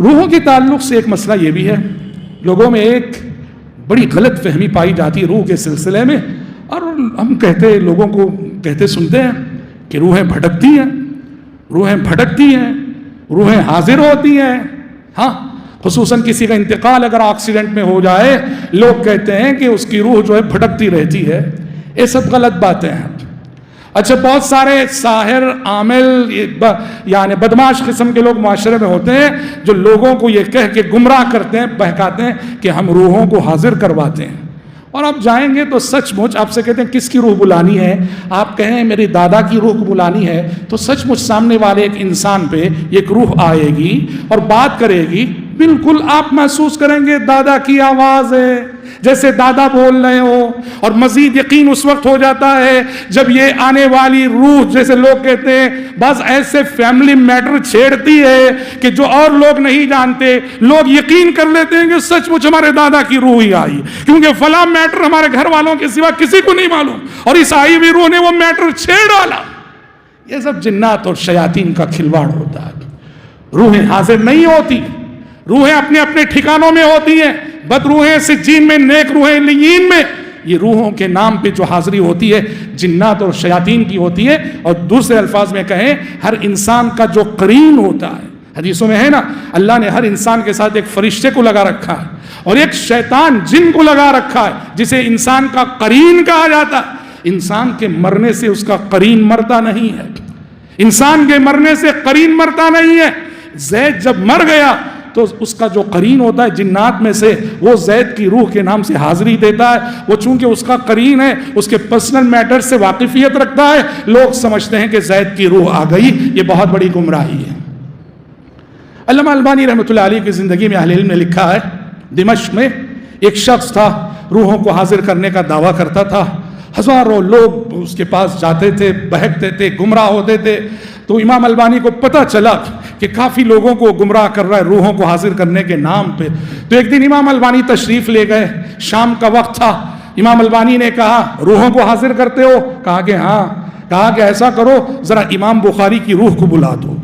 روحوں کے تعلق سے ایک مسئلہ یہ بھی ہے، لوگوں میں ایک بڑی غلط فہمی پائی جاتی ہے روح کے سلسلے میں، اور ہم لوگوں کو کہتے سنتے ہیں کہ روحیں بھٹکتی ہیں، روحیں بھٹکتی ہیں، روحیں حاضر ہوتی ہیں۔ ہاں، خصوصاً کسی کا انتقال اگر ایکسیڈنٹ میں ہو جائے، لوگ کہتے ہیں کہ اس کی روح جو ہے بھٹکتی رہتی ہے۔ یہ سب غلط باتیں ہیں۔ اچھا، بہت سارے ساحر، عامل، یعنی بدماش قسم کے لوگ معاشرے میں ہوتے ہیں جو لوگوں کو یہ کہہ کے گمراہ کرتے ہیں، بہکاتے ہیں کہ ہم روحوں کو حاضر کرواتے ہیں۔ اور آپ جائیں گے تو سچ مچ آپ سے کہتے ہیں کس کی روح بلانی ہے، آپ کہیں میری دادا کی روح کو بلانی ہے، تو سچ مچ سامنے والے ایک انسان پہ ایک روح آئے گی اور بات کرے گی، بالکل آپ محسوس کریں گے دادا کی آواز ہے، جیسے دادا بول رہے ہو۔ اور مزید یقین اس وقت ہو جاتا ہے جب یہ آنے والی روح، جیسے لوگ کہتے ہیں، بعض ایسے فیملی میٹر چھیڑتی ہے کہ جو اور لوگ نہیں جانتے، لوگ یقین کر لیتے ہیں کہ سچ مچ ہمارے دادا کی روح ہی آئی، کیونکہ فلاں میٹر ہمارے گھر والوں کے سوا کسی کو نہیں معلوم، اور اس آئی ہوئی روح نے وہ میٹر چھیڑ ڈالا۔ یہ سب جنات اور شیاطین کا کھلواڑ ہوتا ہے۔ روحیں حاضر نہیں ہوتی، روحیں اپنے اپنے ٹھکانوں میں ہوتی ہیں، بد روحیں سجین میں، نیک روحیں علیین میں۔ یہ روحوں کے نام پہ جو حاضری ہوتی ہے جنات اور شیاطین کی ہوتی ہے، اور دوسرے الفاظ میں کہیں ہر انسان کا جو قرین ہوتا ہے، حدیثوں میں ہے نا، اللہ نے ہر انسان کے ساتھ ایک فرشتے کو لگا رکھا ہے اور ایک شیطان جن کو لگا رکھا ہے جسے انسان کا قرین کہا جاتا ہے۔ انسان کے مرنے سے اس کا قرین مرتا نہیں ہے، انسان کے مرنے سے قرین مرتا نہیں ہے۔ زید جب مر گیا تو اس کا جو قرین ہوتا ہے جنات میں سے، وہ زید کی روح کے نام سے حاضری دیتا ہے۔ وہ چونکہ اس کا قرین ہے، اس کے پرسنل میٹر سے واقفیت رکھتا ہے، لوگ سمجھتے ہیں کہ زید کی روح آ گئی۔ یہ بہت بڑی گمراہی ہے۔ علامہ البانی رحمۃ اللہ علیہ کی زندگی میں اہل علم نے لکھا ہے، دمشق میں ایک شخص تھا، روحوں کو حاضر کرنے کا دعویٰ کرتا تھا، ہزاروں لوگ اس کے پاس جاتے تھے، بہکتے تھے، گمراہ ہوتے تھے۔ تو امام البانی کو پتہ چلا کہ کافی لوگوں کو گمراہ کر رہا ہے روحوں کو حاضر کرنے کے نام پہ۔ تو ایک دن امام البانی تشریف لے گئے، شام کا وقت تھا۔ امام البانی نے کہا روحوں کو حاضر کرتے ہو؟ کہا کہ ہاں۔ کہا کہ ایسا کرو، ذرا امام بخاری کی روح کو بلا دو،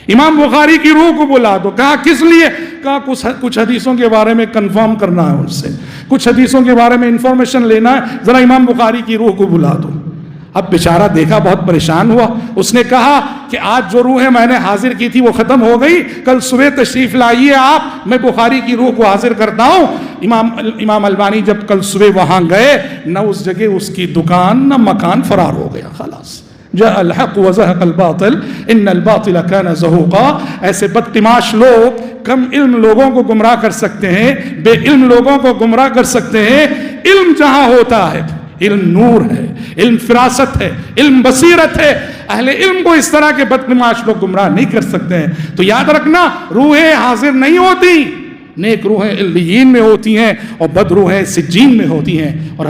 امام بخاری کی روح کو بلا دو۔ کہا کس لیے؟ کہا کچھ حدیثوں کے بارے میں کنفرم کرنا ہے ان سے، کچھ حدیثوں کے بارے میں انفارمیشن لینا ہے، ذرا امام بخاری کی روح کو بلا دو۔ اب بیچارہ دیکھا، بہت پریشان ہوا۔ اس نے کہا کہ آج جو روحیں میں نے حاضر کی تھی وہ ختم ہو گئی، کل صبح تشریف لائیے آپ، میں بخاری کی روح کو حاضر کرتا ہوں۔ امام البانی جب کل صبح وہاں گئے، نہ اس جگہ اس کی دکان نہ مکان، فرار ہو گیا، خلاص۔ جاء الحق وزهق الباطل ان الباطل كان زهوقا۔ ایسے بدتماش لوگ کم علم لوگوں کو گمراہ کر سکتے ہیں، بے علم لوگوں کو گمراہ کر سکتے ہیں۔ علم جہاں ہوتا ہے، علم نور ہے، علم فراست ہے، علم بصیرت ہے، اہل علم کو اس طرح کے بدتماش لوگ گمراہ نہیں کر سکتے ہیں۔ تو یاد رکھنا، روحیں حاضر نہیں ہوتی، نیک روحیں علیین میں ہوتی ہیں اور بد روحیں سجین میں ہوتی ہیں۔ اور